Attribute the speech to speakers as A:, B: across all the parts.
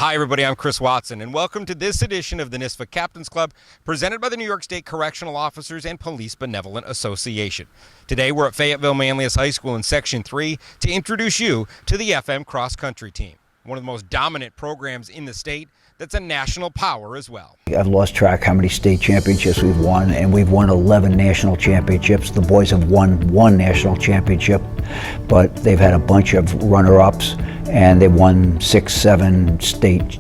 A: Hi everybody, I'm Chris Watson, and welcome to this edition of the NYSPHSAA Captains Club, presented by the New York State Correctional Officers and Police Benevolent Association. Today we're at Fayetteville-Manlius High School in Section 3 to introduce you to the FM Cross Country team, one of the most dominant programs in the state that's a national power as well.
B: I've lost track how many state championships we've won, and we've won 11 national championships. The boys have won one national championship, but they've had a bunch of runner-ups, and they've won 6-7 state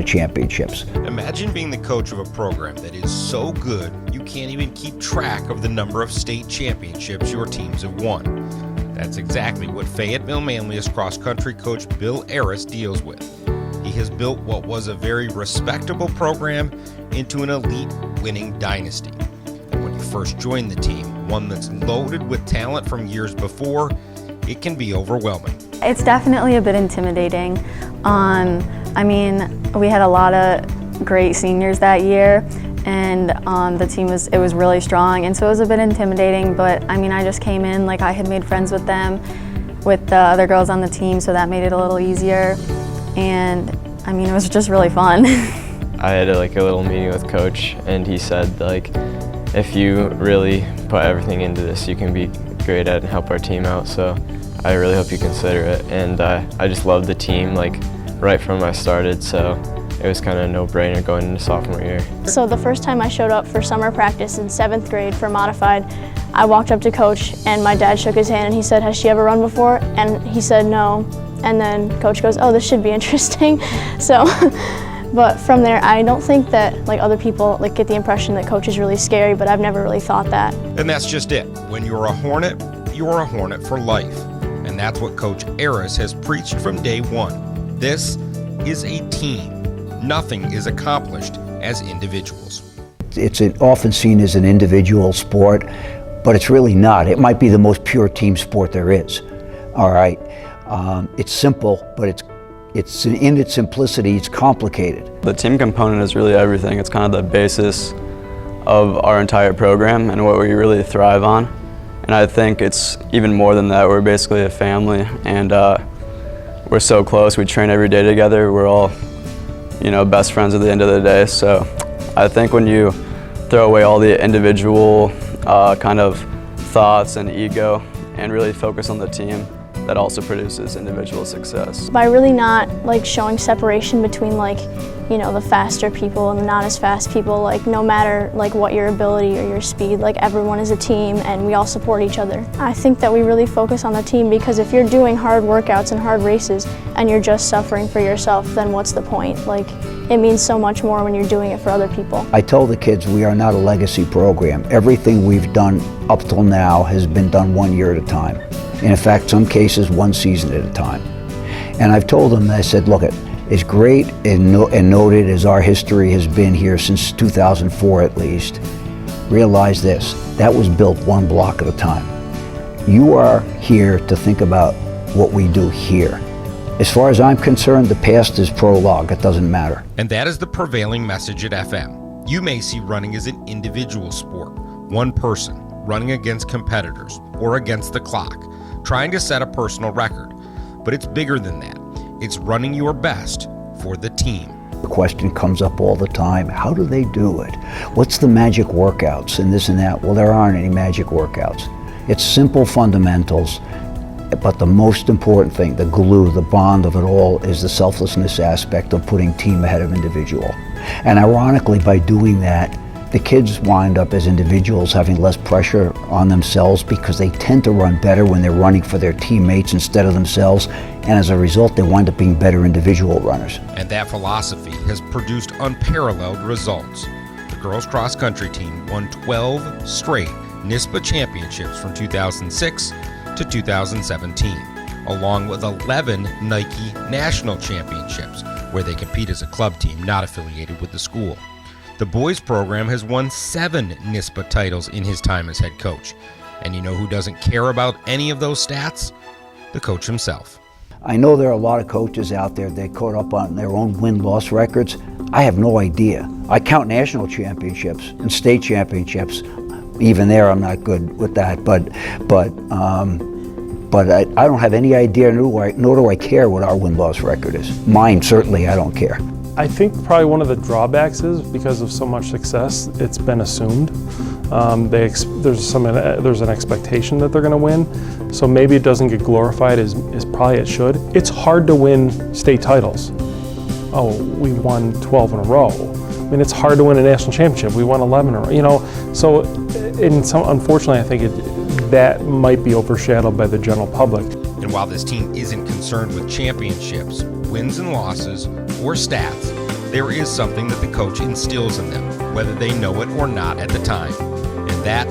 B: championships.
A: Imagine being the coach of a program that is so good you can't even keep track of the number of state championships your teams have won. That's exactly what Fayetteville-Manlius Cross Country coach Bill Aris deals with. He has built what was a very respectable program into an elite winning dynasty. And when you first join the team, one that's loaded with talent from years before, it can be overwhelming.
C: It's definitely a bit intimidating. I mean, we had a lot of great seniors that year, and the team was really strong, and so it was a bit intimidating, but I mean, I just came in like I had made friends with them, with the other girls on the team, so that made it a little easier. And I mean, it was just really fun.
D: I had a little meeting with Coach, and he said if you really put everything into this, you can be great at it and help our team out. So I really hope you consider it. And I just loved the team right from I started, so it was kind of a no-brainer going into sophomore year.
E: So the first time I showed up for summer practice in 7th grade for modified, I walked up to Coach, and my dad shook his hand and he said, "Has she ever run before?" And he said no. And then Coach goes, "Oh, this should be interesting." So, but from there, I don't think that other people get the impression that Coach is really scary, but I've never really thought that.
A: And that's just it. When you're a Hornet, you're a Hornet for life. And that's what Coach Aris has preached from day one. This is a team. Nothing is accomplished as individuals.
B: It's often seen as an individual sport, but it's really not. It might be the most pure team sport there is. All right. It's simple, but it's in its simplicity, it's complicated.
F: The team component is really everything. It's kind of the basis of our entire program and what we really thrive on. And I think it's even more than that. We're basically a family, and we're so close. We train every day together. We're all, best friends at the end of the day. So I think when you throw away all the individual kind of thoughts and ego and really focus on the team, that also produces individual success.
E: By really not showing separation between the faster people and the not as fast people, no matter what your ability or your speed, everyone is a team and we all support each other. I think that we really focus on the team, because if you're doing hard workouts and hard races and you're just suffering for yourself, then what's the point? It means so much more when you're doing it for other people.
B: I tell the kids we are not a legacy program. Everything we've done up till now has been done 1 year at a time. And in fact, some cases, 1 season at a time. And I've told them, I said, look, as great and noted as our history has been here since 2004 at least, realize this, that was built 1 block at a time. You are here to think about what we do here. As far as I'm concerned, the past is prologue, it doesn't matter.
A: And that is the prevailing message at FM. You may see running as an individual sport, one person running against competitors or against the clock, trying to set a personal record. But it's bigger than that. It's running your best for the team.
B: The question comes up all the time, how do they do it? What's the magic workouts and this and that? Well, there aren't any magic workouts. It's simple fundamentals, but the most important thing, the glue, the bond of it all, is the selflessness aspect of putting team ahead of individual. And ironically, by doing that, the kids wind up as individuals having less pressure on themselves, because they tend to run better when they're running for their teammates instead of themselves, and as a result they wind up being better individual runners.
A: And that philosophy has produced unparalleled results. The girls cross country team won 12 straight NYSPHSAA championships from 2006 to 2017, along with 11 Nike national championships, where they compete as a club team not affiliated with the school. The boys program has won 7 NYSPHSAA titles in his time as head coach. And you know who doesn't care about any of those stats? The coach himself.
B: I know there are a lot of coaches out there that caught up on their own win-loss records. I have no idea. I count national championships and state championships. Even there, I'm not good with that. But But I don't have any idea, nor do I care what our win-loss record is. Mine, certainly, I don't care.
G: I think probably one of the drawbacks is because of so much success, it's been assumed. There's an expectation that they're going to win, so maybe it doesn't get glorified as probably it should. It's hard to win state titles. Oh, we won 12 in a row. I mean, it's hard to win a national championship. We won 11 in a row. You know, so unfortunately, I think that might be overshadowed by the general public.
A: And while this team isn't concerned with championships, wins and losses, or stats, there is something that the coach instills in them, whether they know it or not at the time, and that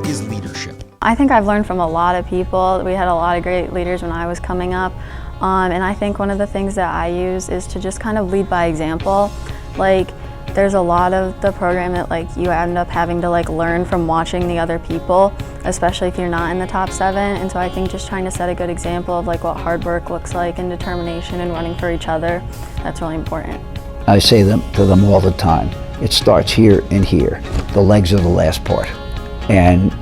A: is leadership.
C: I think I've learned from a lot of people. We had a lot of great leaders when I was coming up, and I think one of the things that I use is to just kind of lead by example. Like, there's a lot of the program that you end up having to learn from watching the other people, especially if you're not in the top 7. And so I think just trying to set a good example of what hard work looks like and determination and running for each other, that's really important.
B: I say to them all the time, it starts here and here. The legs are the last part. And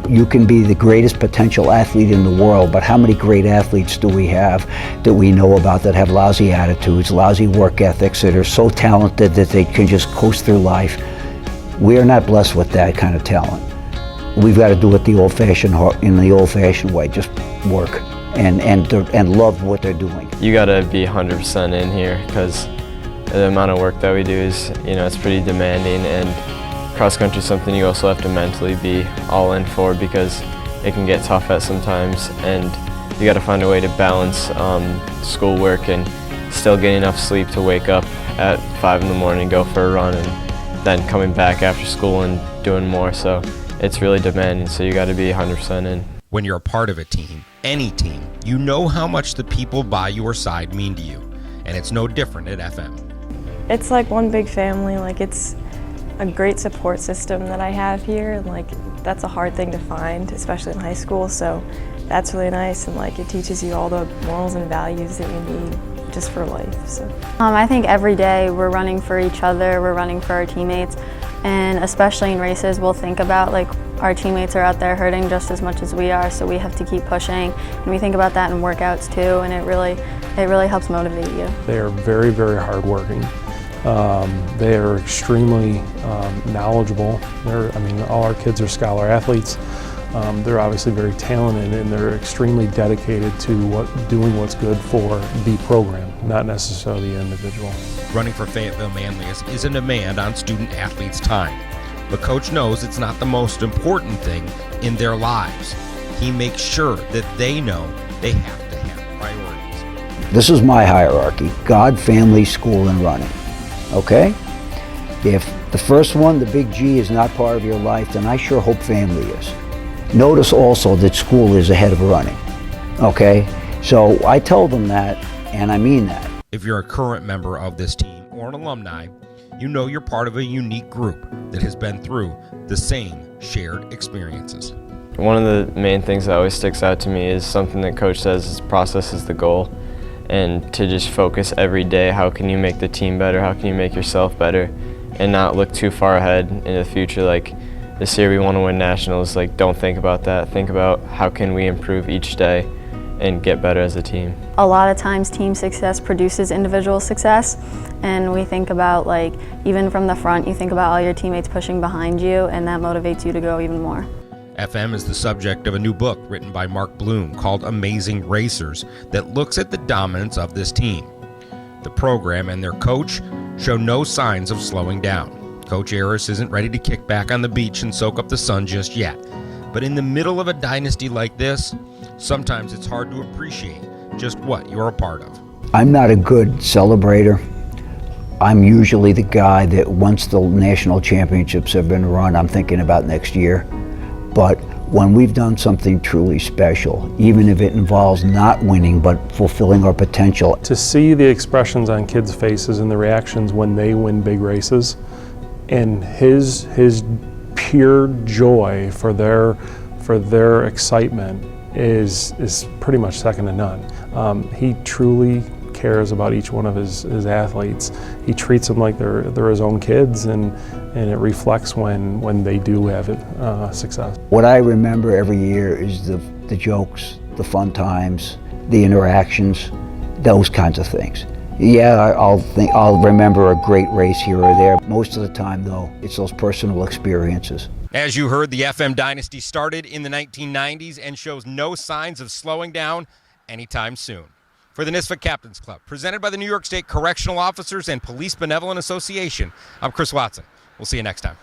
B: you can be the greatest potential athlete in the world, but how many great athletes do we have that we know about that have lousy attitudes, lousy work ethics, that are so talented that they can just coast through life? We are not blessed with that kind of talent. We've got to do it in the old-fashioned way, just work and love what they're doing.
D: You got to be 100% in here, because the amount of work that we do is, it's pretty demanding, and cross country is something you also have to mentally be all in for, because it can get tough at sometimes, and you got to find a way to balance schoolwork and still get enough sleep to wake up at 5 in the morning, go for a run, and then coming back after school and doing more. So it's really demanding, so you got to be 100% in.
A: When you're a part of a team, any team, you know how much the people by your side mean to you, and it's no different at FM.
H: It's like one big family. It's a great support system that I have here, and that's a hard thing to find, especially in high school, so that's really nice, and it teaches you all the morals and values that you need just for life. So
C: I think every day we're running for each other, we're running for our teammates, and especially in races we'll think about our teammates are out there hurting just as much as we are, so we have to keep pushing, and we think about that in workouts too, and it really helps motivate you.
G: They are very, very hardworking. They are extremely knowledgeable. All our kids are scholar athletes. They're obviously very talented, and they're extremely dedicated to doing what's good for the program, not necessarily the individual.
A: Running for Fayetteville-Manlius is a demand on student athletes' time, but Coach knows it's not the most important thing in their lives. He makes sure that they know they have to have priorities.
B: This is my hierarchy: God, family, school, and running. Okay? If the first one, the big G, is not part of your life, then I sure hope family is. Notice also that school is ahead of running. Okay? So I tell them that, and I mean that.
A: If you're a current member of this team or an alumni, you know you're part of a unique group that has been through the same shared experiences.
D: One of the main things that always sticks out to me is something that Coach says is process is the goal. And to just focus every day, how can you make the team better, how can you make yourself better, and not look too far ahead into the future. This year we want to win nationals, don't think about that. Think about how can we improve each day and get better as a team.
C: A lot of times team success produces individual success, and we think about even from the front, you think about all your teammates pushing behind you, and that motivates you to go even more.
A: FM is the subject of a new book written by Mark Bloom called Amazing Racers that looks at the dominance of this team. The program and their coach show no signs of slowing down. Coach Aris isn't ready to kick back on the beach and soak up the sun just yet. But in the middle of a dynasty like this, sometimes it's hard to appreciate just what you're a part of.
B: I'm not a good celebrator. I'm usually the guy that once the national championships have been run, I'm thinking about next year. But when we've done something truly special, even if it involves not winning but fulfilling our potential.
G: To see the expressions on kids' faces and the reactions when they win big races, and his pure joy for their excitement is pretty much second to none. He truly cares about each one of his athletes. He treats them like they're his own kids, and it reflects when they do have success.
B: What I remember every year is the jokes, the fun times, the interactions, those kinds of things. Yeah, I'll remember a great race here or there. Most of the time, though, it's those personal experiences.
A: As you heard, the FM dynasty started in the 1990s and shows no signs of slowing down anytime soon. For the NYSPHSAA Captains Club, presented by the New York State Correctional Officers and Police Benevolent Association, I'm Chris Watson. We'll see you next time.